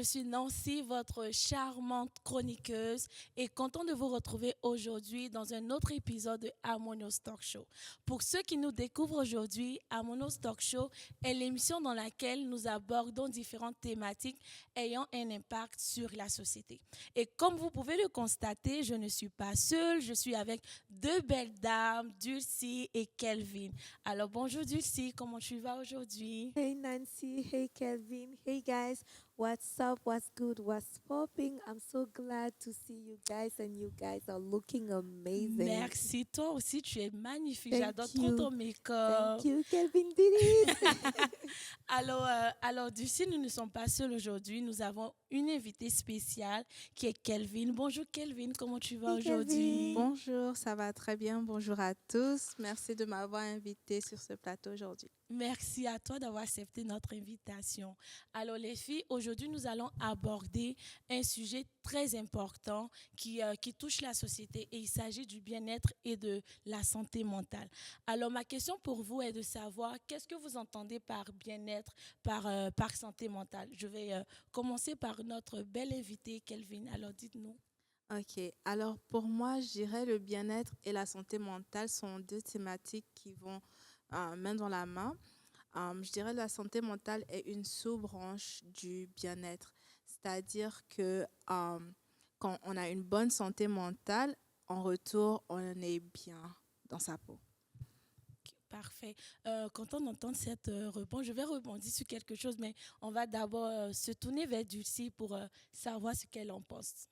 suis Nancy, votre charmante chroniqueuse, et content de vous retrouver aujourd'hui dans un autre épisode de Harmonious Talk Show. Pour ceux qui nous découvrent aujourd'hui, Harmonious Talk Show est l'émission dans laquelle nous abordons différentes thématiques ayant un impact sur la société. Et comme vous pouvez le constater, je ne suis pas seule, je suis avec deux belles dames, Dulcie et Kelvin. Alors bonjour Dulcie, comment tu vas aujourd'hui? Hey Nancy, hey Kelvin, hey guys, what's up, what's good, what's popping? I'm so glad to see you guys, and you guys are looking amazing. Merci, toi aussi tu es magnifique, j'adore Thank trop you, ton thank make-up. you, Kelvin did it. Alors Dulcie, nous ne sommes pas seuls aujourd'hui, nous avons une invitée spéciale qui est Kelvin. Bonjour Kelvin, comment tu vas Hey aujourd'hui? Kelvin. Bonjour, ça va très bien. Bonjour à tous. Merci de m'avoir invité sur ce plateau aujourd'hui. Merci à toi d'avoir accepté notre invitation. Alors les filles, aujourd'hui nous allons aborder un sujet très important qui touche la société et il s'agit du bien-être et de la santé mentale. Alors ma question pour vous est de savoir qu'est-ce que vous entendez par bien-être, par santé mentale. Je vais commencer par notre belle invitée Kelvin. Alors dites-nous. Ok, alors pour moi, je dirais le bien-être et la santé mentale sont deux thématiques qui vont main dans la main. Je dirais la santé mentale est une sous-branche du bien-être, c'est-à-dire que quand on a une bonne santé mentale, en retour, on est bien dans sa peau. Parfait. Quand on entend cette réponse, je vais rebondir sur quelque chose, mais on va d'abord se tourner vers Dulcie pour savoir ce qu'elle en pense.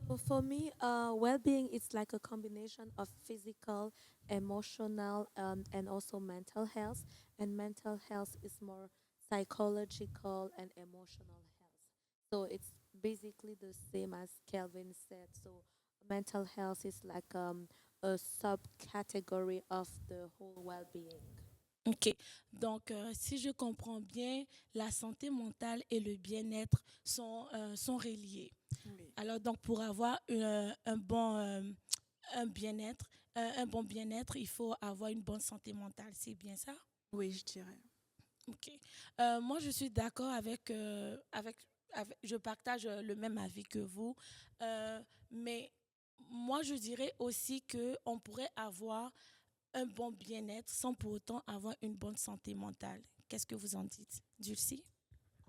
So for me, well-being is like a combination of physical, emotional, and also mental health. And mental health is more psychological and emotional health. So it's basically the same as Kelvin said. So mental health is like a subcategory of the whole well-being. OK. Donc, si je comprends bien, la santé mentale et le bien-être sont reliés. Oui. Alors, donc, pour avoir un bien-être, un bon bien-être, il faut avoir une bonne santé mentale. C'est bien ça? Oui, je dirais. OK. Moi, je suis d'accord je partage le même avis que vous. Mais moi, je dirais aussi qu'on pourrait avoir un bon bien-être sans pour autant avoir une bonne santé mentale. Qu'est-ce que vous en dites, Dulcie?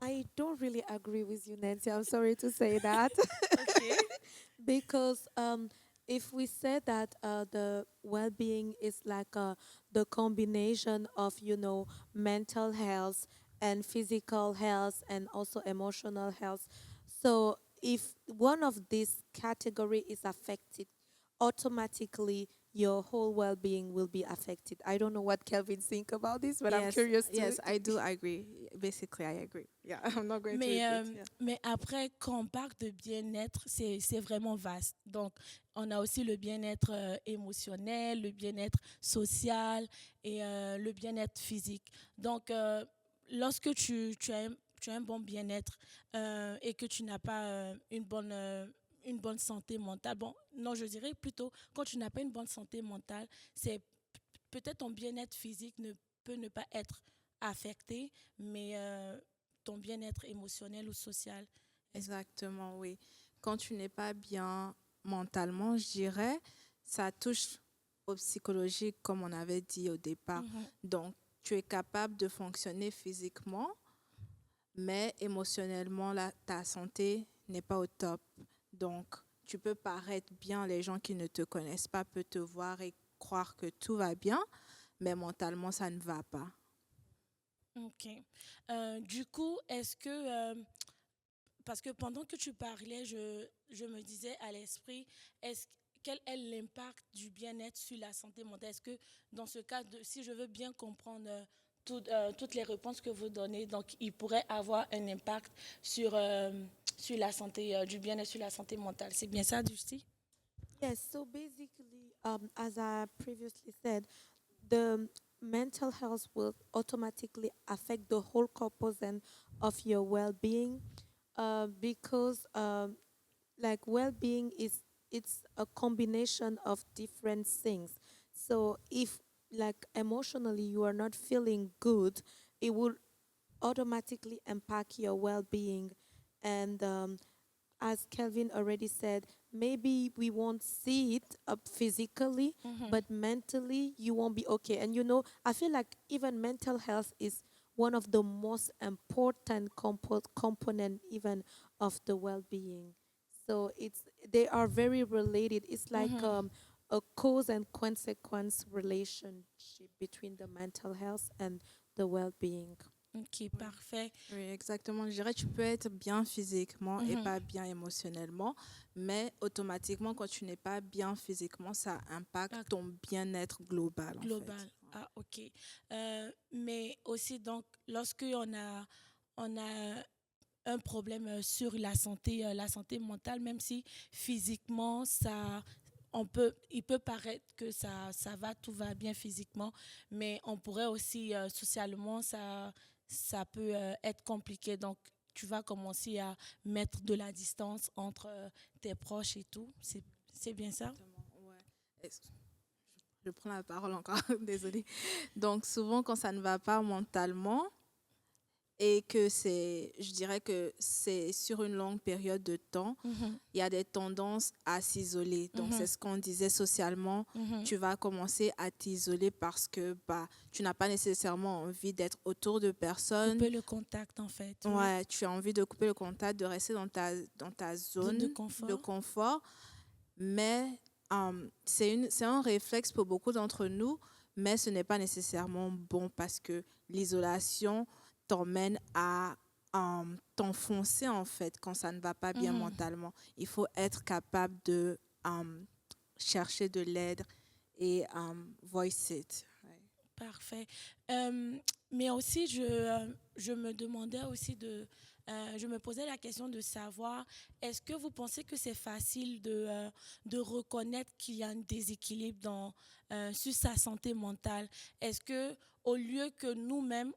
I don't really agree with you, Nancy. I'm sorry to say that. OK. Because if we say that the well-being is like the combination of mental health and physical health and also emotional health, so if one of these category is affected, automatically your whole well-being will be affected. I don't know what Kelvin think about this, but I'm Yes, curious to. yes, I do agree. Basically, I agree. Yeah, I'm not going to Mais, repeat. Yeah. mais après, quand on parle de bien-être, c'est vraiment vaste. Donc, on a aussi le bien-être émotionnel, le bien-être social et le bien-être physique. Donc, lorsque tu as un bon bien-être et que tu n'as pas une bonne santé mentale, bon, non, je dirais plutôt, quand tu n'as pas une bonne santé mentale, c'est peut-être ton bien-être physique ne peut ne pas être affecté, mais ton bien-être émotionnel ou social. Exactement, oui. Quand tu n'es pas bien mentalement, je dirais, ça touche au psychologique, comme on avait dit au départ. Mhm. Donc, tu es capable de fonctionner physiquement, mais émotionnellement, là, ta santé n'est pas au top. Donc, tu peux paraître bien, les gens qui ne te connaissent pas peuvent te voir et croire que tout va bien, mais mentalement, ça ne va pas. OK. Du coup, parce que pendant que tu parlais, je me disais à l'esprit, quel est l'impact du bien-être sur la santé mentale? Est-ce que dans ce cas, si je veux bien comprendre toutes les réponses que vous donnez, donc il pourrait avoir un impact sur la santé, du bien-être sur la santé mentale. C'est bien ça, Dusty? Yes, so basically, as I previously said, the mental health will automatically affect the whole component of your well-being, because like well-being is it's a combination of different things. So if like emotionally you are not feeling good, it will automatically impact your well-being. And as Kelvin already said, maybe we won't see it physically, but mentally you won't be okay. And I feel like even mental health is one of the most important component even of the well-being. So they are very related. It's like a cause and consequence relationship between the mental health and the well-being. Ok, Oui. parfait. Oui, exactement. Je dirais que tu peux être bien physiquement et Mhm. pas bien émotionnellement, mais automatiquement, quand tu n'es pas bien physiquement, ça impacte Impact ton bien-être global, en fait. global. Ah, ok. Mais aussi, donc, lorsque on a un problème sur la santé mentale, même si physiquement, il peut paraître que ça va, tout va bien physiquement, mais on pourrait aussi, socialement, ça peut être compliqué. Donc, tu vas commencer à mettre de la distance entre tes proches et tout. C'est bien ça? Exactement, ouais. Je prends la parole encore, désolée. Donc, souvent, quand ça ne va pas mentalement, et que je dirais que c'est sur une longue période de temps, Mhm, il y a des tendances à s'isoler. Donc, c'est ce qu'on disait socialement. mhm. Tu vas commencer à t'isoler parce que tu n'as pas nécessairement envie d'être autour de personnes. Couper le contact, en fait. Oui. Ouais, tu as envie de couper le contact, de rester dans ta Zone de zone de confort. confort. Mais c'est un réflexe pour beaucoup d'entre nous, mais ce n'est pas nécessairement bon parce que l'isolation t'emmène à t'enfoncer en fait quand ça ne va pas bien Mhm. mentalement. Il faut être capable de chercher de l'aide et voice it. Ouais. Parfait. Mais aussi, je me demandais aussi je me posais la question de savoir, est-ce que vous pensez que c'est facile de reconnaître qu'il y a un déséquilibre sur sa santé mentale? Est-ce que au lieu que nous-mêmes,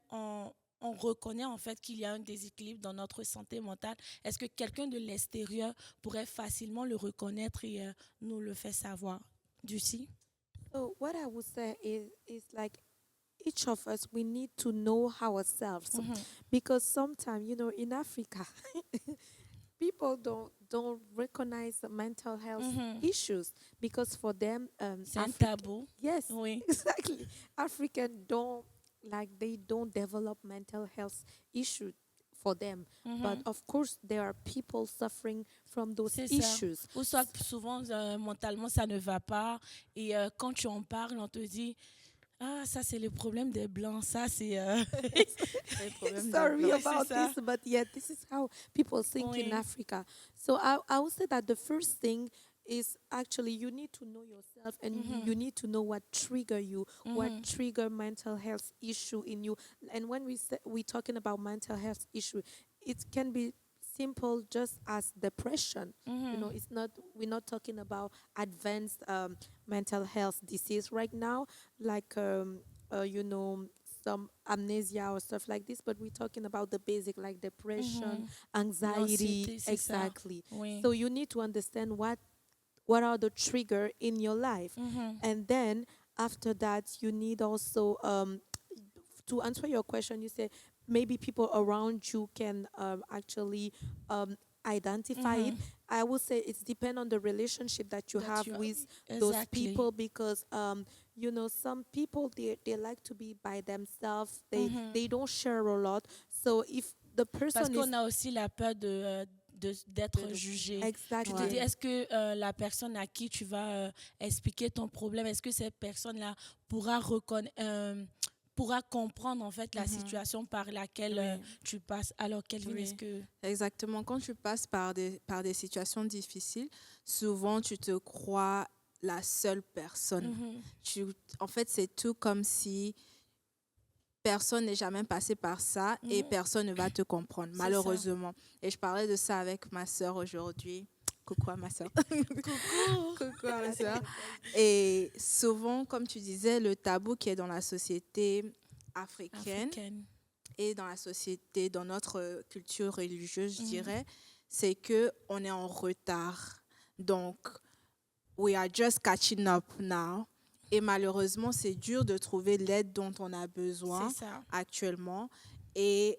on reconnaît en fait qu'il y a un déséquilibre dans notre santé mentale, est-ce que quelqu'un de l'extérieur pourrait facilement le reconnaître et nous le faire savoir? Ducie? So what I would say is like each of us we need to know ourselves Mhm. because sometimes in Africa people don't recognize the mental health Mhm. issues because for them C'est un Africa tabou. yes Oui. exactly African don't like they don't develop mental health issue for them but Mhm. of course there are people suffering from those C'est ça. issues. Ou soit souvent, mentalement, ça ne va pas. Et quand tu en parles, on te dit, ah, ça, c'est le problème des Blancs. Ça, c'est... C'est le problème des Sorry Blancs. Oui, c'est about ça. this, but yeah, this is how people think in Oui. Africa. So I would say that the first thing is actually you need to know yourself and you Mhm. need to know what trigger you, what Mhm. trigger mental health issue in you. And when we talking about mental health issue, it can be simple just as depression. Mhm. It's not we're not talking about advanced mental health disease right now, like some amnesia or stuff like this, but we're talking about the basic like depression, Mhm. anxiety, L'anxiété, c'est ça. exactly. Oui. So you need to understand what are the trigger in your life, Mhm. and then after that you need also to answer your question. You say maybe people around you can actually identify it. Mhm. I would say it's depend on the relationship that you That have you are... with those Exactly. people because some people they like to be by themselves. They Mhm. they don't share a lot. So if the Parce person is qu'on a aussi la peur d'être De- jugé. Tu te exactly dis, Ouais. est-ce que la personne à qui tu vas expliquer ton problème, est-ce que cette personne-là pourra pourra comprendre en fait la Mhm. situation par laquelle Oui. tu passes? Alors, Kelvin, est-ce Oui. que... Exactement. Quand tu passes par des situations difficiles, souvent tu te crois la seule personne. Mhm. En fait, c'est tout comme si personne n'est jamais passé par ça et Mhm. personne ne va te comprendre, C'est ça. malheureusement. Et je parlais de ça avec ma sœur aujourd'hui. Coucou à ma sœur. Coucou. Coucou à ma sœur. Et souvent, comme tu disais, le tabou qui est dans la société africaine Africaine. et dans la société, dans notre culture religieuse, je Mhm. dirais, c'est que on est en retard. Donc, we are just catching up now. Et malheureusement, c'est dur de trouver l'aide dont on a besoin C'est ça. actuellement. Et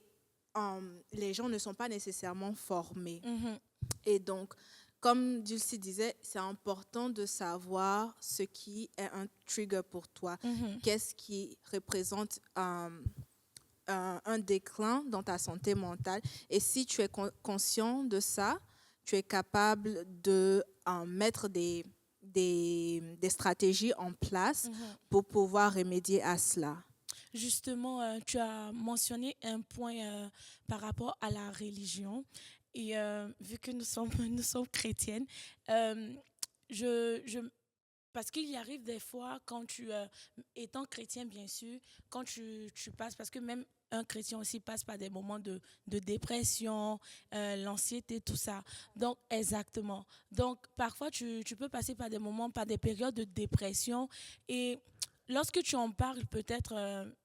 les gens ne sont pas nécessairement formés. Mhm. Et donc, comme Dulcie disait, c'est important de savoir ce qui est un trigger pour toi. Mhm. Qu'est-ce qui représente un déclin dans ta santé mentale. Et si tu es conscient de ça, tu es capable de mettre des stratégies en place Mhm. pour pouvoir remédier à cela. Justement, tu as mentionné un point par rapport à la religion. Et vu que nous sommes, nous sommes chrétiennes, euh, je, parce qu'il y arrive des fois, quand étant chrétien, bien sûr, quand tu passes, parce que même un chrétien aussi passe par des moments de dépression, l'anxiété, tout ça. Donc, exactement. Donc, parfois, tu peux passer par des moments, par des périodes de dépression. Et lorsque tu en parles, peut-être,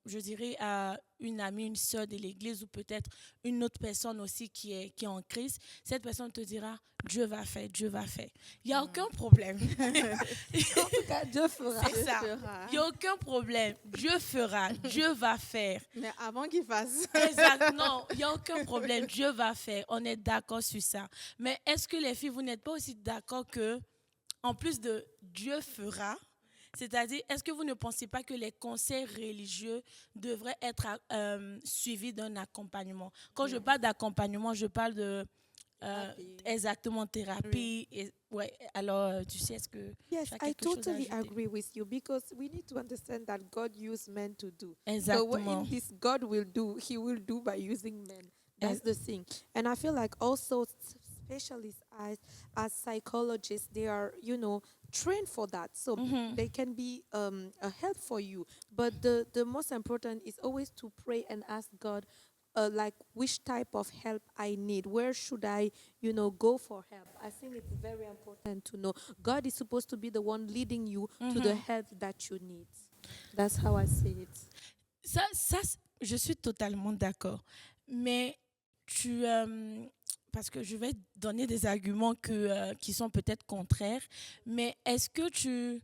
je dirais, à une amie, une sœur de l'église ou peut-être une autre personne aussi qui est en crise, cette personne te dira, Dieu va faire, Dieu va faire. Il n'y a aucun problème. En tout cas, Dieu fera. C'est ça. Il n'y a aucun problème. Dieu fera, Dieu va faire. Mais avant qu'il fasse. Exact. Non, il n'y a aucun problème. Dieu va faire. On est d'accord sur ça. Mais est-ce que les filles, vous n'êtes pas aussi d'accord que, en plus de Dieu fera, c'est-à-dire, est-ce que vous ne pensez pas que les conseils religieux devraient être suivis d'un accompagnement? Quand je parle d'accompagnement, je parle de Thérapie. exactement thérapie. Et, ouais, alors, tu sais, est-ce que Yes, tu as I quelque chose à totally ajouter? agree with you because we need to understand that God used men to do. So Exactement. in this God will do, He will do by using men. That's the thing. And I feel like also specialists as psychologists, they are, trained for that. So Mhm. they can be a help for you. But the most important is always to pray and ask God, like which type of help I need. Where should I, go for help? I think it's very important to know. God is supposed to be the one leading you to the help that you need. That's how I see it. Je suis totalement d'accord. Mais parce que je vais donner des arguments qui sont peut-être contraires, mais est-ce que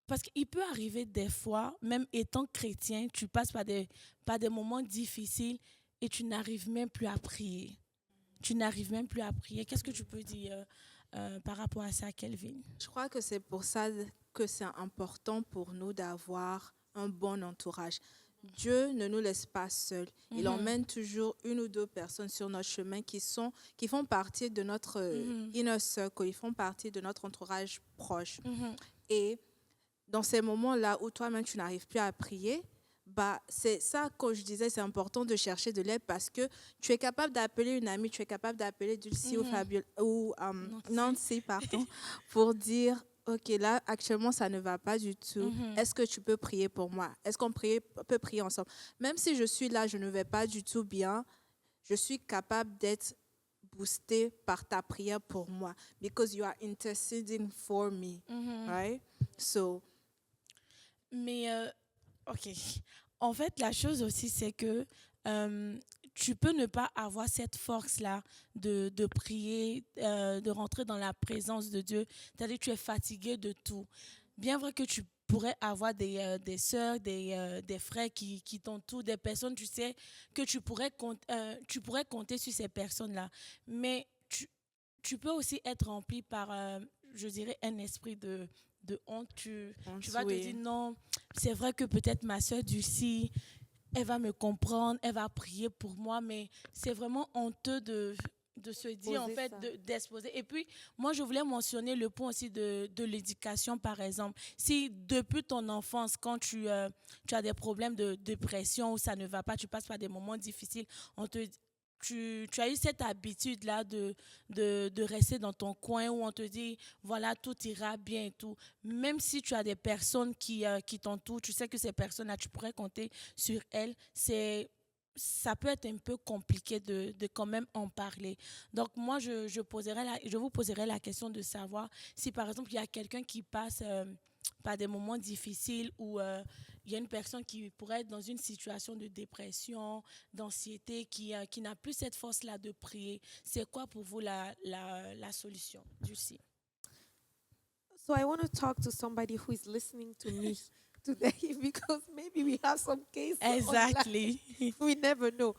parce qu'il peut arriver des fois, même étant chrétien, tu passes par des moments difficiles et tu n'arrives même plus à prier. Tu n'arrives même plus à prier. Qu'est-ce que tu peux dire par rapport à ça, Kelvin? Je crois que c'est pour ça que c'est important pour nous d'avoir un bon entourage. Dieu ne nous laisse pas seuls. Il emmène toujours une ou deux personnes sur notre chemin qui font partie de notre inner circle, ils font partie de notre entourage proche. Et dans ces moments-là où toi-même tu n'arrives plus à prier, c'est ça que je disais, c'est important de chercher de l'aide parce que tu es capable d'appeler une amie, tu es capable d'appeler Dulcie ou Nancy, pardon, pour dire ok, là actuellement ça ne va pas du tout. Est-ce que tu peux prier pour moi? Est-ce qu'on peut prier ensemble? Même si je suis là, je ne vais pas du tout bien, je suis capable d'être boostée par ta prière pour moi because you are interceding for me, right? So Mais, ok. En fait, la chose aussi, c'est que tu peux ne pas avoir cette force-là de prier, de rentrer dans la présence de Dieu. C'est-à-dire que tu es fatigué de tout. Bien vrai que tu pourrais avoir des sœurs, des frères qui t'entourent, des personnes, tu sais, que tu pourrais compter sur ces personnes-là. Mais tu peux aussi être rempli par, je dirais, un esprit de honte. Tu vas te dire, non, c'est vrai que peut-être ma sœur Dulcie, elle va me comprendre, elle va prier pour moi, mais c'est vraiment honteux de se dire, en fait, d'exposer. Et puis, moi, je voulais mentionner le point aussi de l'éducation, par exemple. Si depuis ton enfance, quand tu as des problèmes de dépression ou ça ne va pas, tu passes par des moments difficiles, tu as eu cette habitude-là de rester dans ton coin où on te dit, voilà, tout ira bien et tout. Même si tu as des personnes qui t'entourent, tu sais que ces personnes-là, tu pourrais compter sur elles, ça peut être un peu compliqué de quand même en parler. Donc, moi, je vous poserai la question de savoir si, par exemple, il y a quelqu'un qui passe par des moments difficiles où il y a une personne qui pourrait être dans une situation de dépression, d'anxiété, qui n'a plus cette force-là de prier. C'est quoi pour vous la solution, Dulcie? So I want to talk to somebody who is listening to me today because maybe we have some cases. Exactly. We never know.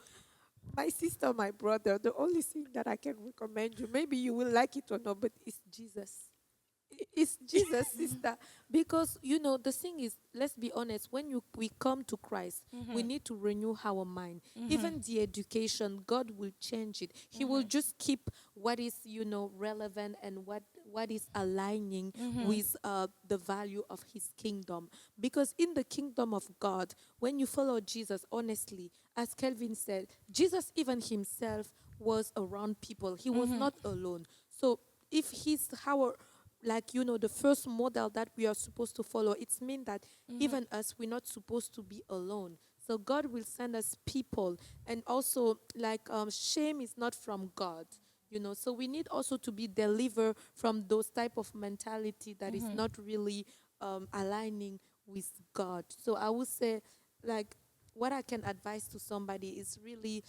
My sister, my brother, the only thing that I can recommend you, maybe you will like it or not, but it's Jesus. It's Jesus, sister. Because the thing is, let's be honest, when we come to Christ, we need to renew our mind. Even the education, God will change it. He will just keep what is, relevant and what is aligning with the value of his kingdom. Because in the kingdom of God, when you follow Jesus, honestly, as Kelvin said, Jesus even himself was around people. He was not alone. So if he's our the first model that we are supposed to follow, it's mean that even us, we're not supposed to be alone. So God will send us people. And also, shame is not from God. So we need also to be delivered from those type of mentality that is not really aligning with God. So I would say, what I can advise to somebody is really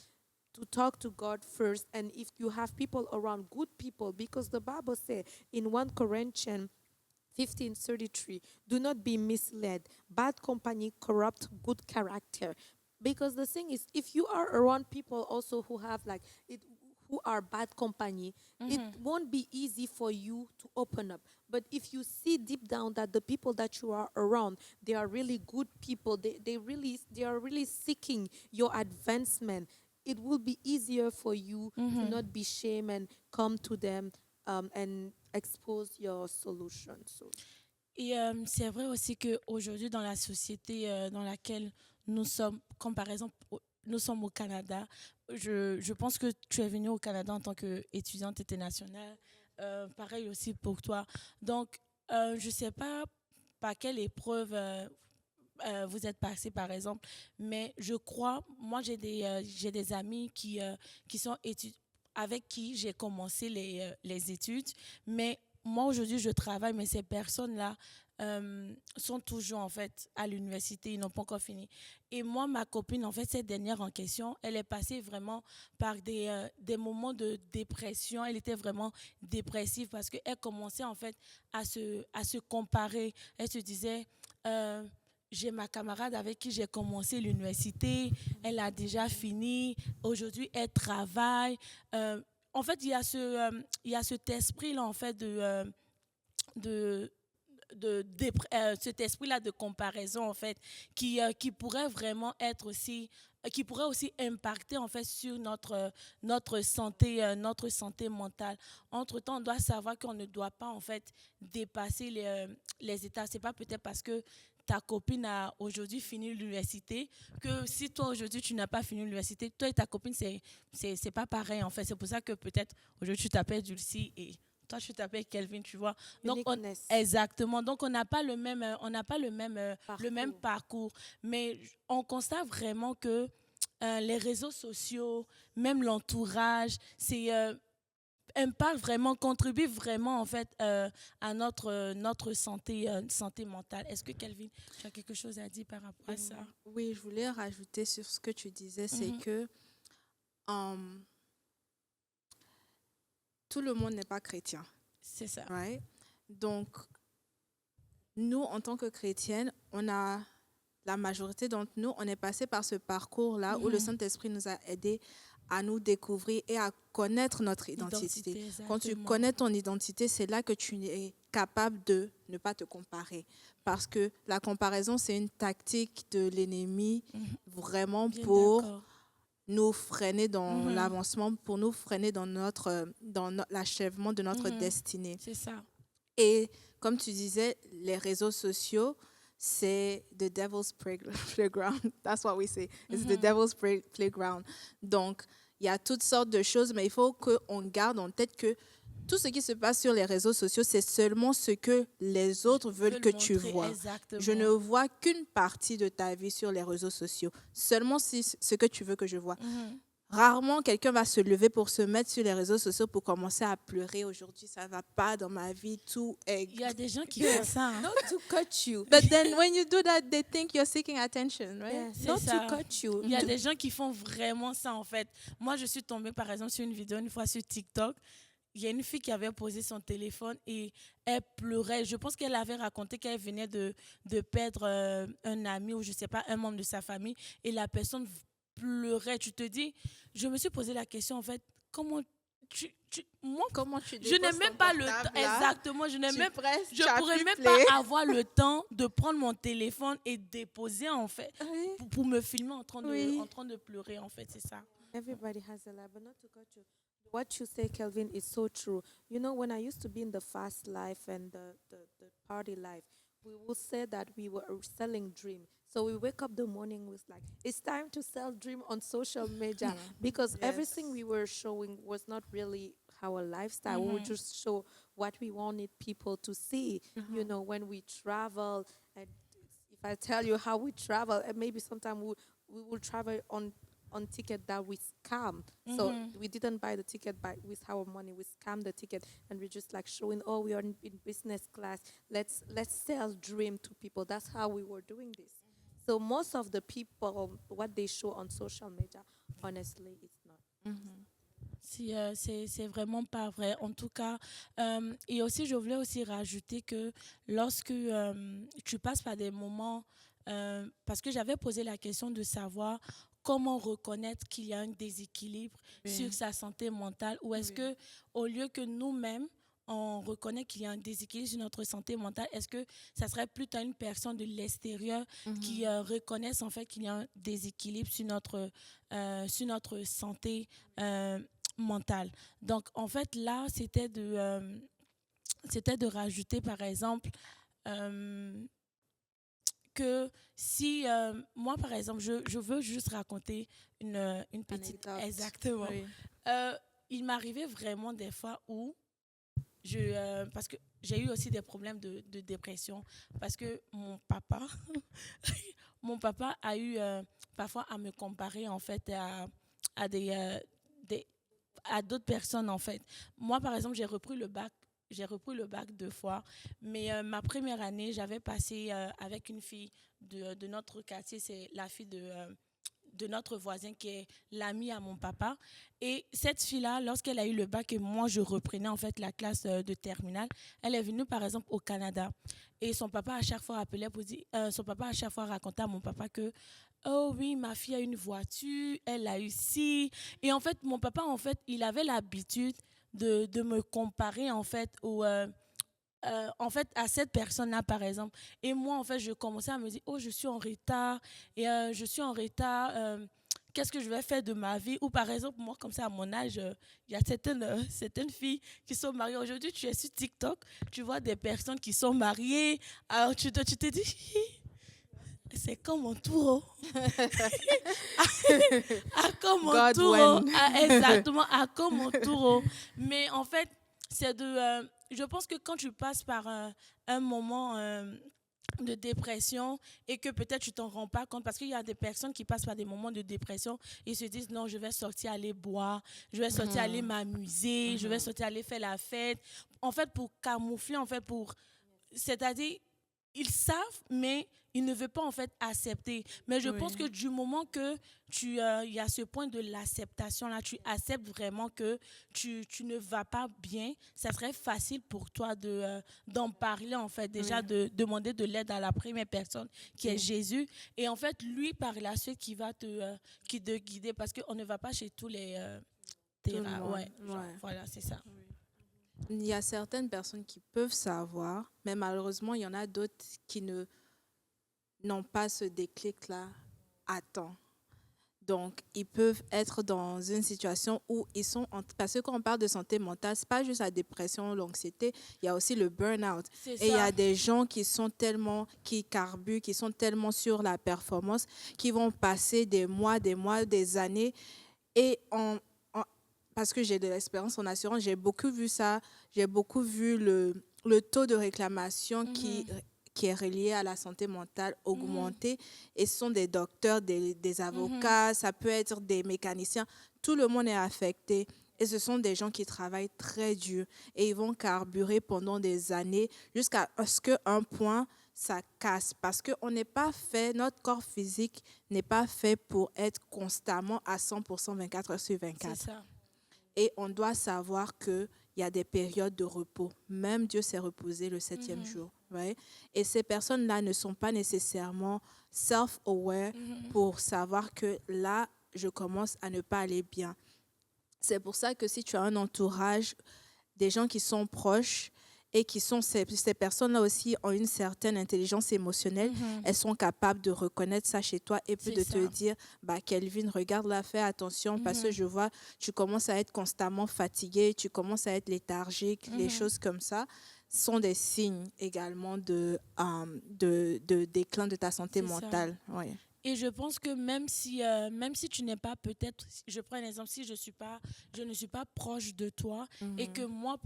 to talk to God first. And if you have people around, good people, because the Bible says in 1 Corinthians 15:33, do not be misled. Bad company corrupt good character. Because the thing is, if you are around people also who have who are bad company, it won't be easy for you to open up. But if you see deep down that the people that you are around, they are really good people, they are really seeking your advancement, it will be easier for you to not be shamed and come to them and expose your solution. So, Et c'est vrai aussi qu'aujourd'hui, dans la société dans laquelle nous sommes, comme par exemple, nous sommes au Canada, je pense que tu es venue au Canada en tant qu'étudiante internationale. Pareil aussi pour toi. Donc, je ne sais pas par quelle épreuve vous êtes passé, par exemple, mais je crois, moi, j'ai des amis qui sont étudiants avec qui j'ai commencé les études, mais moi aujourd'hui je travaille, mais ces personnes-là sont toujours en fait à l'université, ils n'ont pas encore fini. Et moi, ma copine, en fait, cette dernière en question, elle est passée vraiment par des moments de dépression. Elle était vraiment dépressive parce qu'elle commençait en fait à se comparer. Elle se disait, j'ai ma camarade avec qui j'ai commencé l'université, elle a déjà fini, aujourd'hui elle travaille. En fait, il y a cet esprit-là, en fait, de, cet esprit-là de comparaison, en fait, qui pourrait vraiment être aussi, qui pourrait aussi impacter, en fait, sur notre santé mentale. Entre-temps, on doit savoir qu'on ne doit pas, en fait, dépasser les états. C'est pas peut-être parce que ta copine a aujourd'hui fini l'université, que si toi aujourd'hui tu n'as pas fini l'université, toi et ta copine, c'est pas pareil en fait. C'est pour ça que peut-être aujourd'hui tu t'appelles Dulcie et toi tu t'appelles Kelvin, tu vois. Donc exactement. Donc on n'a pas le même parcours, mais on constate vraiment que les réseaux sociaux, même l'entourage, c'est impact vraiment, contribue vraiment en fait à notre santé mentale. Est-ce que Kelvin, tu as quelque chose à dire par rapport à ça? Oui, je voulais rajouter sur ce que tu disais, c'est que tout le monde n'est pas chrétien. C'est ça. Right? Donc, nous, en tant que chrétiennes, la majorité d'entre nous, on est passé par ce parcours-là où le Saint-Esprit nous a aidés à nous découvrir et à connaître notre identité. Quand tu connais ton identité, c'est là que tu es capable de ne pas te comparer. Parce que la comparaison, c'est une tactique de l'ennemi vraiment pour nous freiner dans l'avancement, pour nous freiner dans l'achèvement de notre destinée. C'est ça. Et comme tu disais, les réseaux sociaux, c'est the devil's playground. That's what we say. It's the devil's playground. Donc, il y a toutes sortes de choses, mais il faut qu'on garde en tête que tout ce qui se passe sur les réseaux sociaux, c'est seulement ce que les autres veulent que tu vois. Exactement. Je ne vois qu'une partie de ta vie sur les réseaux sociaux. Seulement ce que tu veux que je vois. Rarement, quelqu'un va se lever pour se mettre sur les réseaux sociaux pour commencer à pleurer. Aujourd'hui, ça ne va pas dans ma vie. Tout est... Il y a des gens qui font ça. Hein. not to cut you. But then when you do that, they think you're seeking attention, right? Yeah, C'est not ça. to cut you. Il y a des gens qui font vraiment ça en fait. Moi, je suis tombée par exemple sur une vidéo une fois sur TikTok. Il y a une fille qui avait posé son téléphone et elle pleurait. Je pense qu'elle avait raconté qu'elle venait de perdre un ami ou je ne sais pas, un membre de sa famille. Et la personne pleurais. Tu te dis, je me suis posé la question, en fait, comment moi, Comment tu je n'ai déposes même ton pas le temps. portable, là, Exactement, je n'ai tu même, presses, je tu pourrais appuies même play. pas avoir le temps de prendre mon téléphone et déposer, en fait, Oui, pour me filmer oui. en train de pleurer, en fait, c'est ça. Everybody has a life, but not to cut you. What you say, Kelvin, is so true. You know, when I used to be in the fast life and the party life, we would say that we were selling dream. So we wake up the morning with like, it's time to sell dream on social media because everything we were showing was not really our lifestyle. We would just show what we wanted people to see. You know, when we travel, and if I tell you how we travel, and maybe sometime we will travel on ticket that we scam. So we didn't buy the ticket with our money. We scam the ticket and we just like showing, oh, we are in business class. Let's sell dream to people. That's how we were doing this. So most of the people, what they show on social media, honestly, it's not. Si, c'est vraiment pas vrai. En tout cas, et aussi, je voulais aussi rajouter que lorsque tu passes par des moments, parce que j'avais posé la question de savoir comment reconnaître qu'il y a un déséquilibre sur sa santé mentale, ou est-ce que au lieu que nous-mêmes, on reconnaît qu'il y a un déséquilibre sur notre santé mentale, est-ce que ça serait plutôt une personne de l'extérieur qui reconnaisse en fait qu'il y a un déséquilibre sur notre santé mentale. Donc, en fait, là, c'était de rajouter, par exemple, que si moi, par exemple, je veux juste raconter une petite... Anecdote. Exactement. Oui. Il m'arrivait vraiment des fois où parce que j'ai eu aussi des problèmes de dépression, parce que mon papa a eu parfois à me comparer en fait à à d'autres personnes en fait. Moi par exemple, j'ai repris le bac 2 fois, mais ma première année, j'avais passé avec une fille de notre quartier, c'est la fille de notre voisin qui est l'amie à mon papa. Et cette fille-là, lorsqu'elle a eu le bac et moi, je reprenais en fait la classe de terminale, elle est venue par exemple au Canada. Et son papa à chaque fois appelait pour dire, son papa à chaque fois racontait à mon papa que oh oui, ma fille a une voiture, elle a eu ci. Et en fait, mon papa, en fait, il avait l'habitude de me comparer en fait en fait, à cette personne-là, par exemple. Et moi, en fait, je commençais à me dire, oh, je suis en retard, et je suis en retard, qu'est-ce que je vais faire de ma vie? Ou par exemple, moi, comme ça, à mon âge, il y a certaines filles qui sont mariées. Aujourd'hui, tu es sur TikTok, tu vois des personnes qui sont mariées, alors tu te dis, c'est comme mon tour. À comme mon God tour. when. Exactement, à comme mon tour. Mais en fait, je pense que quand tu passes par un moment de dépression et que peut-être tu t'en rends pas compte, parce qu'il y a des personnes qui passent par des moments de dépression, ils se disent non, je vais sortir aller boire, je vais sortir aller m'amuser, je vais sortir aller faire la fête, en fait pour camoufler, en fait c'est-à-dire ils savent, mais ils ne veulent pas en fait accepter. Mais je pense que du moment que il y a ce point de l'acceptation là, tu acceptes vraiment que tu ne vas pas bien, ça serait facile pour toi d'en parler en fait, déjà de demander de l'aide à la première personne qui est Jésus, et en fait lui par la suite qui va qui te guider, parce qu'on ne va pas chez tous les terrains. Voilà, c'est ça. Il y a certaines personnes qui peuvent savoir, mais malheureusement, il y en a d'autres qui n'ont pas ce déclic-là à temps. Donc, ils peuvent être dans une situation où ils sont... Parce que quand on parle de santé mentale, ce n'est pas juste la dépression, l'anxiété, il y a aussi le burn-out. Et il y a des gens qui carburent, qui sont tellement sur la performance, qui vont passer des mois, des années. Et parce que j'ai de l'expérience en assurance, j'ai beaucoup vu ça. J'ai beaucoup vu le taux de réclamation qui est relié à la santé mentale augmenter. Et ce sont des docteurs, des avocats, ça peut être des mécaniciens. Tout le monde est affecté. Et ce sont des gens qui travaillent très dur. Et ils vont carburer pendant des années jusqu'à ce qu'un point, ça casse. Parce que notre corps physique n'est pas fait pour être constamment à 100% 24 heures sur 24. C'est ça. Et on doit savoir qu'il y a des périodes de repos. Même Dieu s'est reposé le 7e jour. Right? Et ces personnes-là ne sont pas nécessairement self-aware pour savoir que là, je commence à ne pas aller bien. C'est pour ça que si tu as un entourage, des gens qui sont proches et qui sont ces personnes-là aussi ont une certaine intelligence émotionnelle, elles sont capables de reconnaître ça chez toi et puis C'est de te ça. dire, Kelvin, regarde là, fais attention parce que je vois, tu commences à être constamment fatigué, tu commences à être léthargique, les choses comme ça sont des signes également de déclin de ta santé C'est ça. mentale. Ouais. Et je pense que même si tu n'es pas peut-être, je prends un exemple, si je ne suis pas proche de toi et que moi,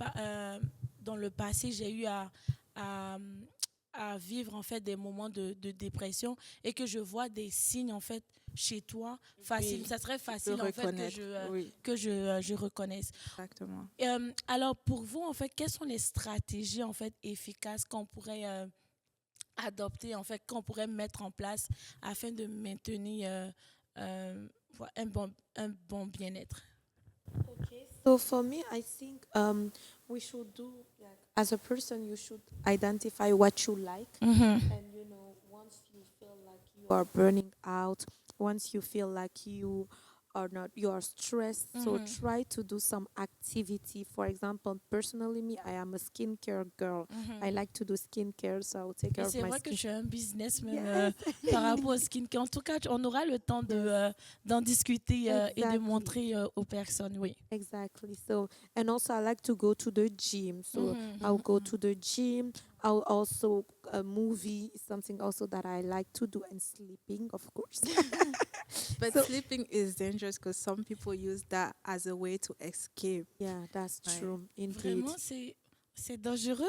dans le passé, j'ai eu à, à vivre en fait des moments de dépression et que je vois des signes en fait chez toi, facile, Oui, ça serait tu peux facile en fait reconnaître. Oui, je reconnaisse. exactement. Alors pour vous en fait, quelles sont les stratégies en fait efficaces qu'on pourrait adopter, en fait, qu'on pourrait mettre en place afin de maintenir un bon bien-être? Okay. So for me, I think we should do like as a person, you should identify what you like, and once you feel like you are burning out, once you feel like you are stressed, so try to do some activity. For example, personally, me, I am a skincare girl. I like to do skincare, so I will take Et care of c'est my vrai que skin. je suis un business même Yes. par rapport au skincare. En tout cas, on aura le temps d'en discuter et de Exactly. montrer aux personnes, oui. Exactly. So, and also I like to go to the gym. So I'll go to the gym. I'll also a movie is something also that I like to do, and sleeping, of course. But So- sleeping is dangerous because some people use that as a way to escape. Yeah, that's Right. true. Indeed. Vraiment, c'est dangereux.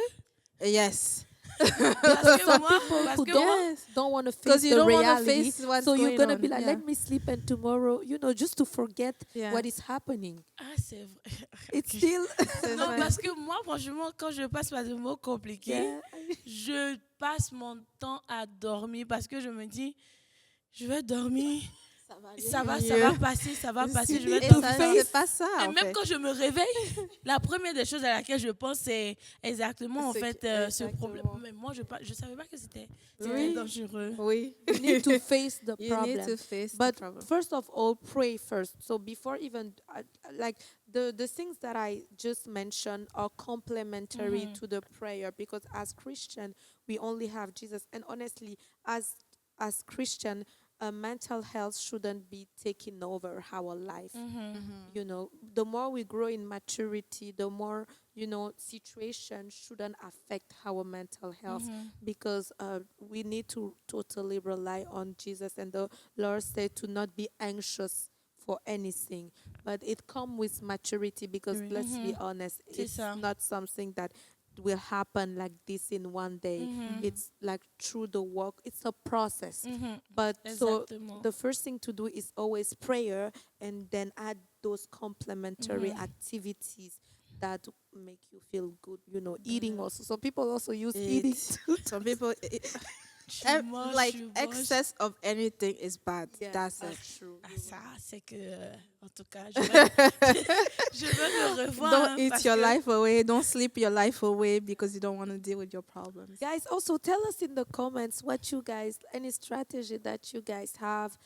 Yes. Parce que Some moi, people parce who que don't, moi, Yes. don't want to face Because you the don't want to reality. face what's So you're going gonna on. be like, Yeah. let me sleep, and tomorrow, just to forget Yeah. what is happening. c'est vrai. It's still. C'est Non, vrai. parce que moi, franchement, quand je passe par des mots compliqués, Yeah. je passe mon temps à dormir parce que je me dis, je vais dormir, ça va mieux. passer, ça va passer, je need vais Et to dormir. ça, c'est pas ça. Et en même fait. quand je me réveille, la première des choses à laquelle je pense, c'est exactement en C'est fait que- ce exactement. problème. Mais moi, je savais pas que c'était Oui. dangereux. Oui. You need to face the You need problem. to face the But problem. first of all, pray first. So before even like the things that I just mentioned are complementary to the prayer, because as Christian we only have Jesus, and honestly, as Christian, mental health shouldn't be taking over our life. The more we grow in maturity, the more situation shouldn't affect our mental health, because we need to totally rely on Jesus. And the Lord said to not be anxious for anything, but it comes with maturity, because Oui. let's be honest, C'est it's ça. not something that will happen like this in one day. It's like through the work, it's a process. But so Exactement. the first thing to do is always prayer, and then add those complementary activities that make you feel good. Eating also. Some people also use eating. Some people, Tu manges, like tu manges. excess of anything is bad. Yeah, That's it. that's true. Ah, ça, c'est que, en tout cas, je vais, je vais me revoir. Don't hein, eat parce your que- life away. Don't sleep your life away because you don't want to deal with your problems. Guys, also tell us in the comments any strategy that you guys have,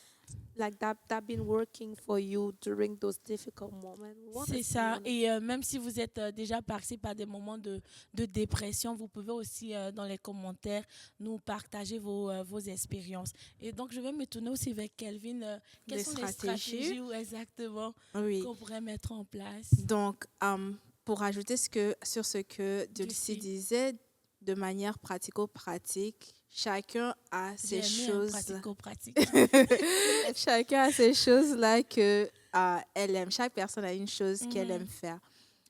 like that been working for you during those difficult moments. We wanna C'est see, ça. wanna- Et même si vous êtes déjà passé par des moments de dépression, vous pouvez aussi, dans les commentaires, nous partager vos expériences. Et donc, je vais me tourner aussi vers Kelvin. Quelles Des sont les stratégies. stratégies exactement Oui. qu'on pourrait mettre en place? Donc, pour ajouter sur ce que Dulcie Dulcie. disait, de manière pratico-pratique, chacun a J'ai ces aimé, choses. pratico-pratique. Chacun a ces choses-là que elle aime. Chaque personne a une chose qu'elle aime faire.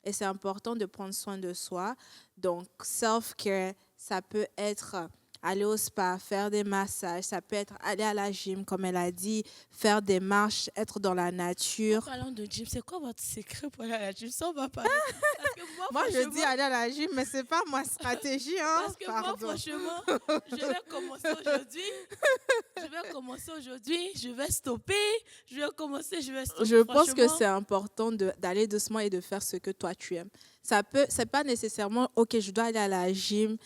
Et c'est important de prendre soin de soi. Donc, self-care, ça peut être aller au spa, faire des massages, ça peut être aller à la gym, comme elle a dit, faire des marches, être dans la nature. Parlons de gym, c'est quoi votre secret pour aller à la gym? Ça, on va parler. Parce que Moi, je franchement, dis aller à la gym, mais c'est pas ma stratégie. Hein? Parce que moi, Pardon. franchement, je vais commencer aujourd'hui, je vais stopper, je vais commencer, je vais stopper. Je pense que Franchement, c'est important d'aller doucement et de faire ce que toi tu aimes. C'est pas nécessairement, ok, je dois aller à la gym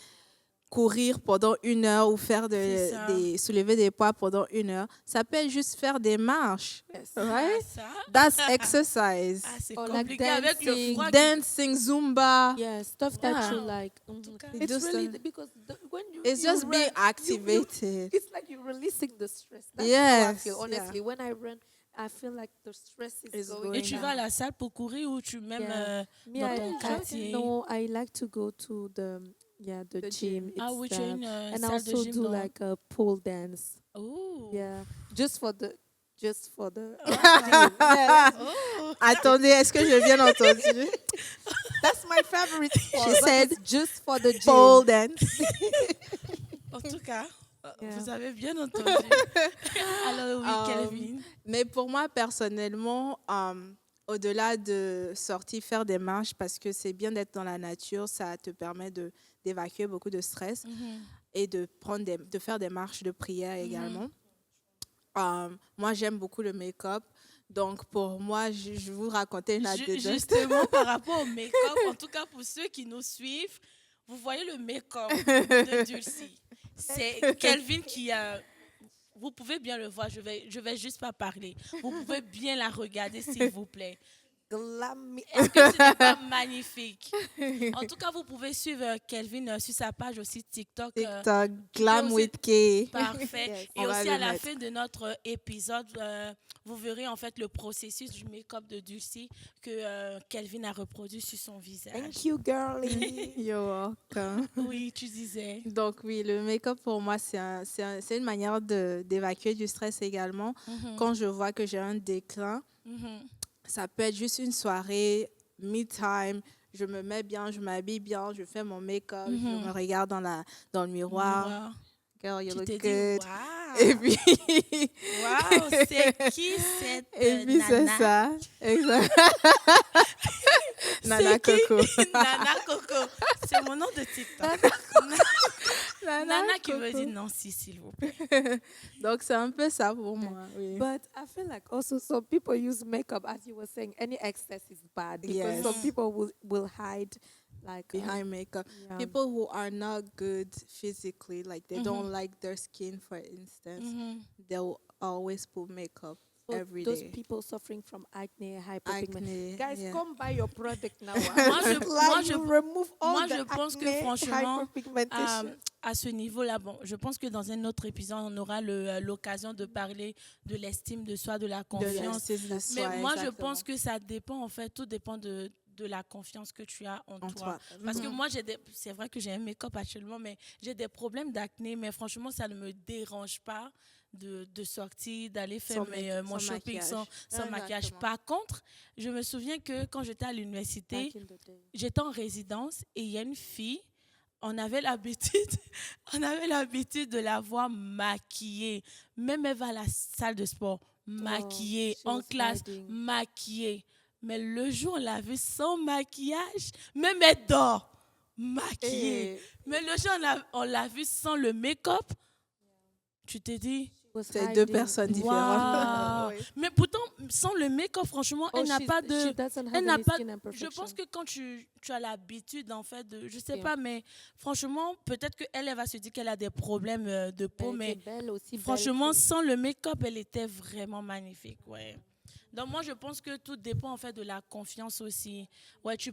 courir pendant 1 heure ou faire C'est ça. soulever des poids pendant 1 heure. Ça peut être juste faire des marches. Yes. Right? Ça, That's exercise. c'est Or like compliqué avec le dancing. froid. Dancing, Zumba. Yeah, stuff that you Yeah. like. tout cas. It's Just, really because when you It's you just being run, activated. it's like you're releasing the stress. That's how I Yes, feel. Honestly, yeah. when I run, I feel like the stress is It's going. Et tu going vas à la salle pour courir ou tu même Yeah. Me, dans I ton enjoy. quartier? No, I like to go to the The gym. gym. Ah oui, tu as itself. une And I salle de also gym do dans... like a pole dance. Oh. Yeah, just for the Ah. yeah, Oh. Attendez, est-ce que j'ai bien entendu? that's my favorite sport. She but said it's just for the gym. Pole dance. En tout cas, Yeah. vous avez bien entendu. Alors oui, Kelvin. Mais pour moi, personnellement, au-delà de sortir faire des marches, parce que c'est bien d'être dans la nature, ça te permet d'évacuer beaucoup de stress et de faire des marches de prière également. Moi, j'aime beaucoup le make-up. Donc, pour moi, je vais vous raconter une anecdote. Justement, par rapport au make-up, en tout cas pour ceux qui nous suivent, vous voyez le make-up de Dulcie. C'est Kelvin qui a... Vous pouvez bien le voir, je vais juste pas parler. Vous pouvez bien la regarder, s'il vous plaît. Glammy. Est-ce que ce n'est pas magnifique? En tout cas, vous pouvez suivre Kelvin sur sa page aussi TikTok. TikTok, Glam aussi- with K. Parfait. Yes. Et On va aussi le à la mettre. fin de notre épisode, vous verrez en fait le processus du make-up de Dulcie que Kelvin a reproduit sur son visage. Thank you, girlie. You're welcome. Oui, tu disais. Donc oui, le make-up pour moi, c'est une manière d'évacuer du stress également. Quand je vois que j'ai un déclin, ça peut être juste une soirée, me-time, je me mets bien, je m'habille bien, je fais mon make-up, je me regarde dans le miroir. Girl, you Tu look t'es good. dit, waouh, Et puis, waouh, c'est qui cette et puis c'est nana? ça. Exact. Nana C'est qui? Coco. Nana Coco. C'est mon nom de TikTok. Nana qui veut dire non, si, s'il vous plaît. Donc c'est un peu ça pour moi. Oui. But I feel like also some people use makeup, as you were saying, any excess is bad because Yes. some people will hide like Behind makeup. yeah. People who are not good physically, like they don't like their skin, for instance, they will always put makeup So every those day. people suffering from acne, hyperpigmentation. Acne, Guys, yeah. come buy your product now. Moi, je- you remove all moi, the je pense que acne, franchement, hyperpigmentation. à ce niveau-là, bon, je pense que dans un autre épisode, on aura l'occasion de parler de l'estime de soi, de la confiance. Mais moi, je pense que ça dépend, en fait, tout dépend de la confiance que tu as en toi. Parce que moi, c'est vrai que j'ai un make-up actuellement, mais j'ai des problèmes d'acné, mais franchement, ça ne me dérange pas de sortir, d'aller faire mon shopping sans maquillage. Exactement. Par contre, je me souviens que quand j'étais à l'université, Back in the day. j'étais en résidence et il y a une fille, on avait l'habitude de la voir maquillée. Même elle va à la salle de sport, maquillée, she en was classe, hiding. maquillée. Mais le jour, on l'a vue sans maquillage, même elle dort, maquillée. Eh, Mais le jour, on l'a vue sans le make-up, tu t'es dit, was C'est deux hiding. personnes différentes. waouh. Mais pourtant, sans le make-up, franchement, Oh, elle n'a she pas de... doesn't have Elle n'a any pas. skin Je imperfection. pense que quand tu as l'habitude, en fait, je sais Yeah. pas, mais franchement, peut-être qu'elle elle va se dire qu'elle a des problèmes de peau, Elle mais était belle aussi, belle franchement, fille. sans le make-up, elle était vraiment magnifique, ouais. Donc moi, je pense que tout dépend en fait de la confiance aussi. Ouais, tu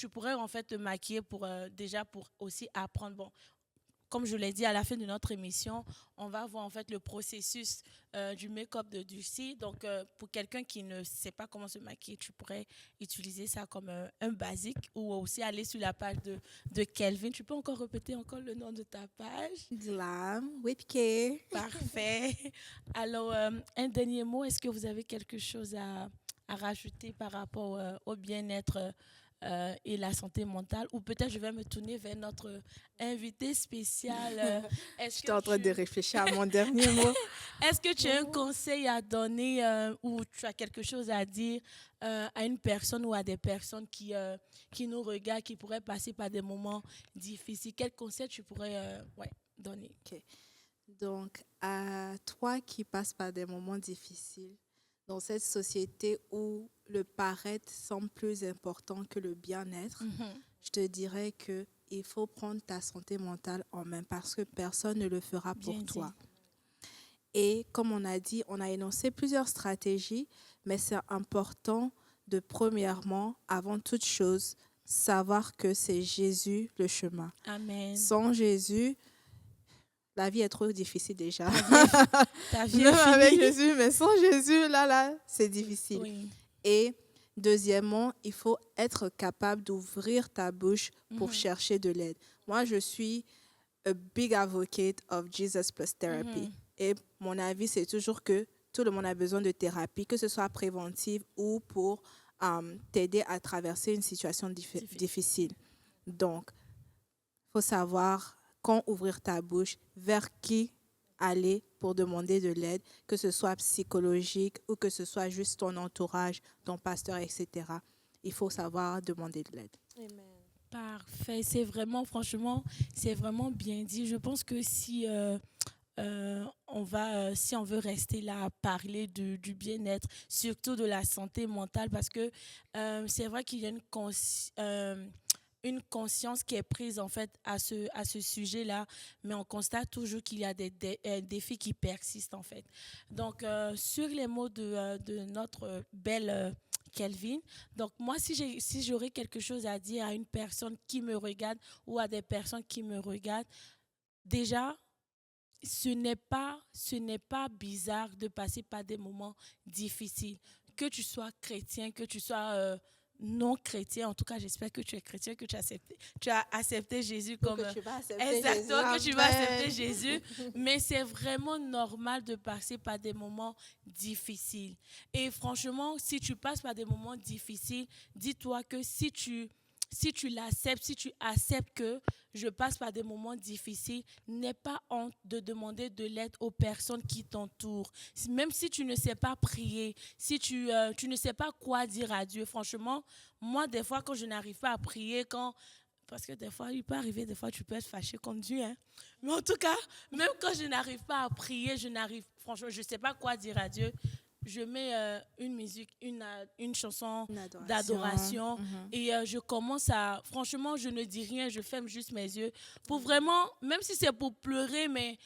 pourrais en fait te maquiller pour déjà pour aussi apprendre. Bon, comme je l'ai dit à la fin de notre émission, on va voir en fait le processus du make-up de Dulcie. Donc, pour quelqu'un qui ne sait pas comment se maquiller, tu pourrais utiliser ça comme un basique ou aussi aller sur la page de Kelvin. Tu peux encore répéter encore le nom de ta page? Glam with K. Parfait. Alors, un dernier mot, est-ce que vous avez quelque chose à rajouter par rapport au bien-être et la santé mentale? Ou peut-être je vais me tourner vers notre invité spécial. J'étais en train de réfléchir à mon dernier mot. Est-ce que tu as un conseil à donner ou tu as quelque chose à dire à une personne ou à des personnes qui nous regardent, qui pourraient passer par des moments difficiles? Quel conseil tu pourrais donner? Donc, à toi qui passes par des moments difficiles, dans cette société où le paraître semble plus important que le bien-être, je te dirais qu'il il faut prendre ta santé mentale en main parce que personne ne le fera pour Bien dit. toi. Et comme on a dit, on a énoncé plusieurs stratégies, mais c'est important de, premièrement, avant toute chose, savoir que c'est Jésus le chemin. Amen. Sans Jésus, la vie est trop difficile déjà. Ta vie est Même avec finie. Jésus, mais sans Jésus, là, c'est difficile. Oui. Et deuxièmement, il faut être capable d'ouvrir ta bouche pour chercher de l'aide. Moi, je suis a big advocate of Jesus plus therapy. Et mon avis, c'est toujours que tout le monde a besoin de thérapie, que ce soit préventive ou pour t'aider à traverser une situation difficile. Donc, il faut savoir quand ouvrir ta bouche, vers qui aller pour demander de l'aide, que ce soit psychologique ou que ce soit juste ton entourage, ton pasteur, etc. Il faut savoir demander de l'aide. Amen. Parfait. C'est vraiment, franchement, c'est vraiment bien dit. Je pense que si si on veut rester là à parler du bien-être, surtout de la santé mentale, parce que c'est vrai qu'il y a une conscience qui est prise en fait à ce sujet-là, mais on constate toujours qu'il y a des défis qui persistent en fait. Donc, sur les mots de notre belle Kelvin, donc moi, si j'aurais quelque chose à dire à une personne qui me regarde ou à des personnes qui me regardent, déjà, ce n'est pas bizarre de passer par des moments difficiles. Que tu sois chrétien, que tu sois non chrétien, en tout cas, j'espère que tu es chrétien, que tu as accepté Jésus comme... Que tu vas accepter exactement, Jésus. que tu vas Amen. accepter Jésus. Mais c'est vraiment normal de passer par des moments difficiles. Et franchement, si tu passes par des moments difficiles, dis-toi que si tu l'acceptes, si tu acceptes que je passe par des moments difficiles, n'aie pas honte de demander de l'aide aux personnes qui t'entourent. Même si tu ne sais pas prier, si tu ne sais pas quoi dire à Dieu, franchement, moi, des fois, quand je n'arrive pas à prier, parce que des fois, il peut arriver, des fois, tu peux être fâché contre Dieu. Hein. Mais en tout cas, même quand je n'arrive pas à prier, franchement, je ne sais pas quoi dire à Dieu. Je mets une musique, une chanson d'adoration et je commence à... Franchement, je ne dis rien, je ferme juste mes yeux pour vraiment, même si c'est pour pleurer, mais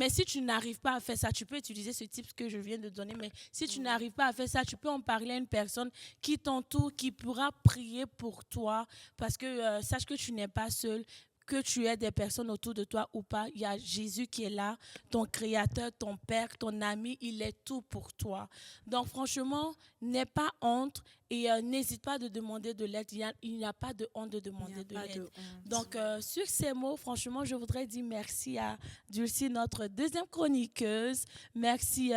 si tu n'arrives pas à faire ça, tu peux utiliser ce type que je viens de donner, mais si tu n'arrives pas à faire ça, tu peux en parler à une personne qui t'entoure, qui pourra prier pour toi, parce que sache que tu n'es pas seul, que tu aies des personnes autour de toi ou pas, il y a Jésus qui est là, ton créateur, ton père, ton ami, il est tout pour toi. Donc franchement, n'aie pas honte et n'hésite pas de demander de l'aide. Il n'y a pas de honte de demander de l'aide. Donc sur ces mots, franchement, je voudrais dire merci à Dulcie, notre deuxième chroniqueuse. Merci,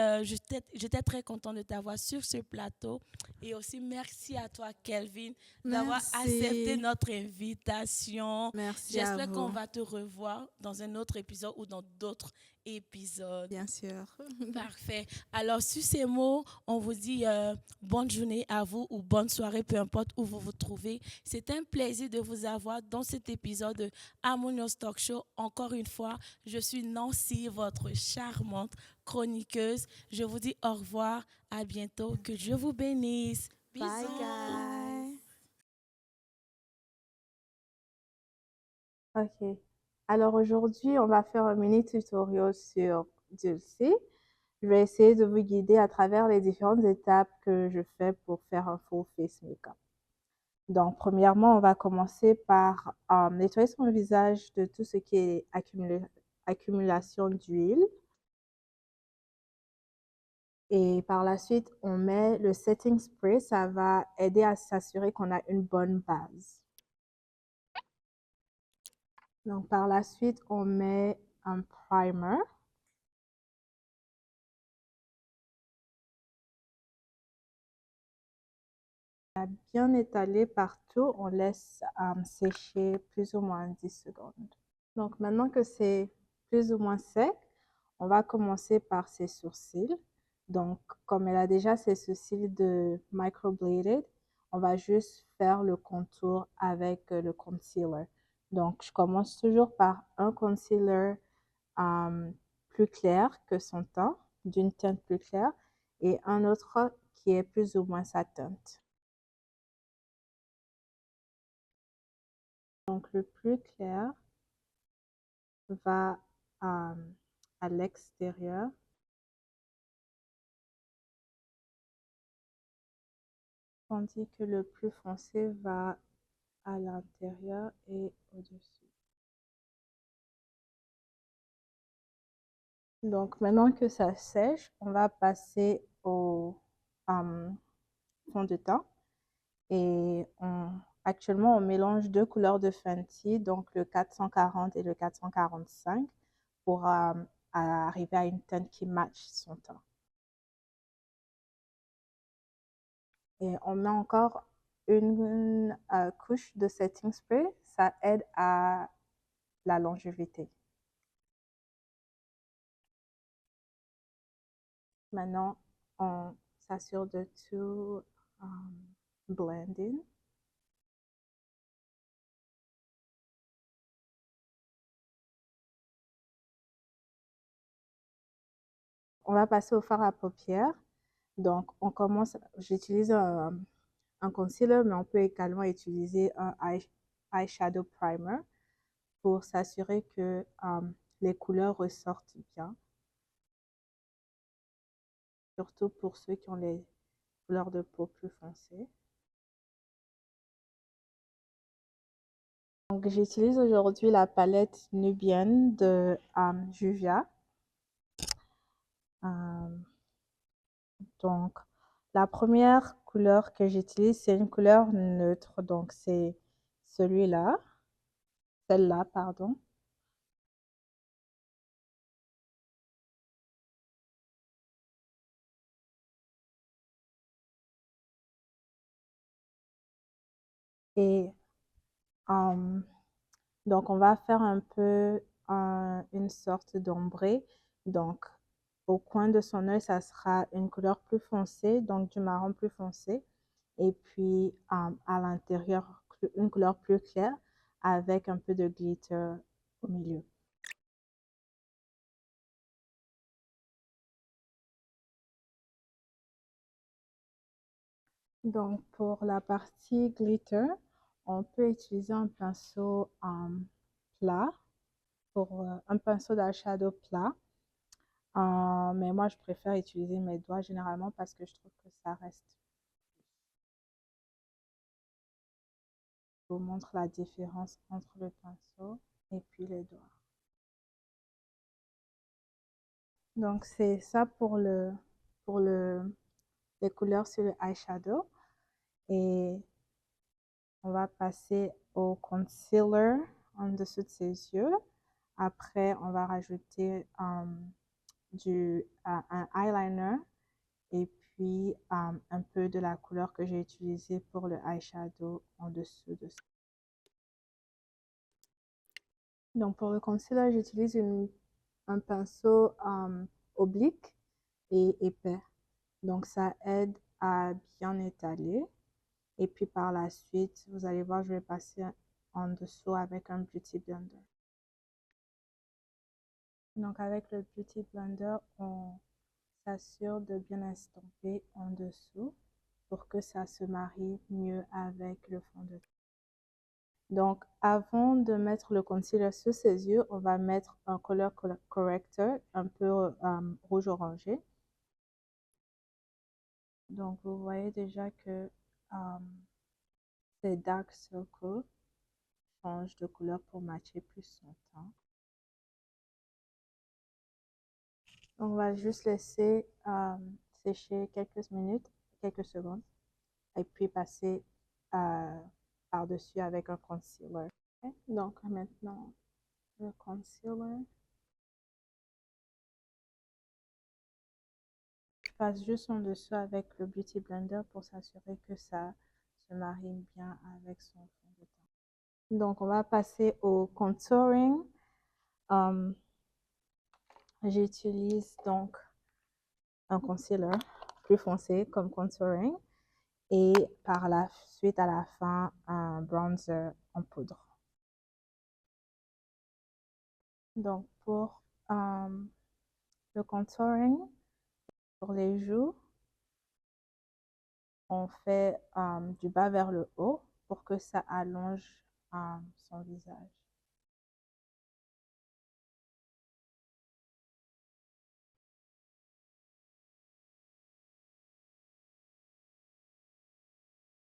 j'étais très contente de t'avoir sur ce plateau. Et aussi, merci à toi, Kelvin, d'avoir accepté notre invitation. Merci. J'espère qu'on va te revoir dans un autre épisode ou dans d'autres épisodes. Bien sûr. Parfait. Alors, sur ces mots, on vous dit bonne journée à vous ou bonne soirée, peu importe où vous vous trouvez. C'est un plaisir de vous avoir dans cet épisode de Harmonious Talk Show. Encore une fois, je suis Nancy, votre charmante chroniqueuse. Je vous dis au revoir, à bientôt, que Dieu vous bénisse. Bisous. Bye, guys. Ok. Alors aujourd'hui, on va faire un mini tutoriel sur Dulcie. Je vais essayer de vous guider à travers les différentes étapes que je fais pour faire un full face makeup. Donc, premièrement, on va commencer par nettoyer son visage de tout ce qui est accumulation d'huile. Et par la suite, on met le setting spray. Ça va aider à s'assurer qu'on a une bonne base. Donc, par la suite, on met un primer. On a bien étalé partout, on laisse sécher plus ou moins 10 secondes. Donc, maintenant que c'est plus ou moins sec, on va commencer par ses sourcils. Donc, comme elle a déjà ses sourcils de microbladed, on va juste faire le contour avec le concealer. Donc, je commence toujours par un concealer plus clair que son teint, d'une teinte plus claire, et un autre qui est plus ou moins sa teinte. Donc, le plus clair va à l'extérieur. Tandis que le plus foncé va à l'intérieur et au-dessus. Donc, maintenant que ça sèche, on va passer au fond de teint. Et actuellement, on mélange deux couleurs de Fenty, donc le 440 et le 445, pour arriver à une teinte qui matche son teint. Et on met encore une couche de setting spray, ça aide à la longévité. Maintenant, on s'assure de tout blending. On va passer au fard à paupières. Donc, on commence, j'utilise un concealer, mais on peut également utiliser un eyeshadow primer pour s'assurer que les couleurs ressortent bien. Surtout pour ceux qui ont les couleurs de peau plus foncées. Donc, j'utilise aujourd'hui la palette Nubian de Juvia. Donc, la première couleur que j'utilise, c'est une couleur neutre. Donc, c'est celui-là. Celle-là, pardon. Et donc, on va faire un peu une sorte d'ombré. Donc, au coin de son œil, ça sera une couleur plus foncée, donc du marron plus foncé. Et puis, à l'intérieur, une couleur plus claire avec un peu de glitter au milieu. Donc, pour la partie glitter, on peut utiliser un pinceau plat, pour un pinceau d'eyeshadow plat. Mais moi, je préfère utiliser mes doigts généralement parce que je trouve que ça reste. Je vous montre la différence entre le pinceau et puis les doigts. Donc, c'est ça pour les couleurs sur le eyeshadow. Et on va passer au concealer en dessous de ses yeux. Après, on va rajouter un eyeliner et puis un peu de la couleur que j'ai utilisée pour le eyeshadow en dessous de ça. Donc pour le concealer, j'utilise un pinceau oblique et épais. Donc ça aide à bien étaler. Et puis par la suite, vous allez voir, je vais passer en dessous avec un Beauty Blender. Donc avec le Beauty Blender, on s'assure de bien estomper en dessous pour que ça se marie mieux avec le fond de teint. Donc, avant de mettre le concealer sur ses yeux, on va mettre un color corrector un peu rouge-orangé. Donc, vous voyez déjà que ces dark circles changent de couleur pour matcher plus son teint. On va juste laisser sécher quelques minutes, quelques secondes, et puis passer par-dessus avec un concealer. Okay? Donc maintenant, le concealer. Je passe juste en dessous avec le Beauty Blender pour s'assurer que ça se marie bien avec son fond de teint. Donc on va passer au contouring. J'utilise donc un concealer plus foncé comme contouring et par la suite à la fin un bronzer en poudre. Donc pour le contouring, pour les joues, on fait du bas vers le haut pour que ça allonge son visage.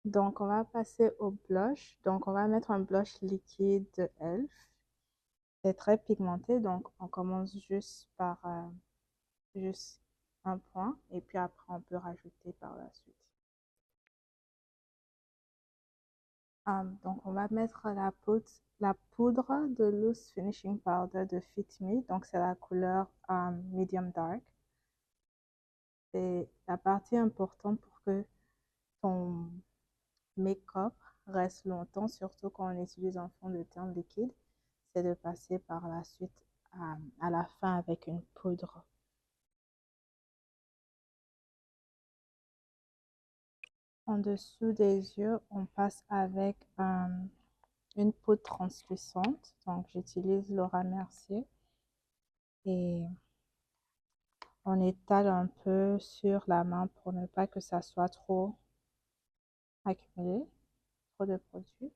Donc, on va passer au blush. Donc, on va mettre un blush liquide de e.l.f. C'est très pigmenté, donc on commence juste par juste un point et puis après on peut rajouter par la suite. Donc, on va mettre la poudre de Loose Finishing Powder de Fit Me. Donc, c'est la couleur Medium Dark. C'est la partie importante pour que ton make-up reste longtemps, surtout quand on utilise un fond de teint liquide, c'est de passer par la suite à la fin avec une poudre. En dessous des yeux, on passe avec une poudre translucente. Donc, j'utilise Laura Mercier et on étale un peu sur la main pour ne pas que ça soit trop accumulé, trop de produit.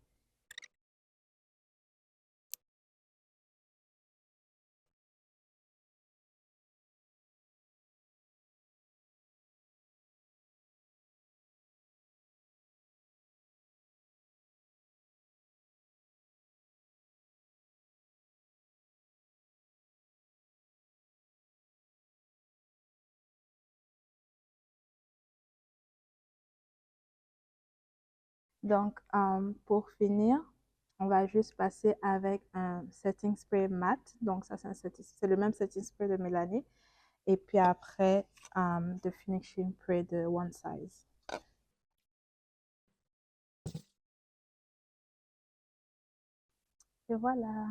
Donc, pour finir, on va juste passer avec un setting spray matte. Donc, ça, c'est le même setting spray de Mélanie. Et puis après, de finishing spray de One Size. Et voilà.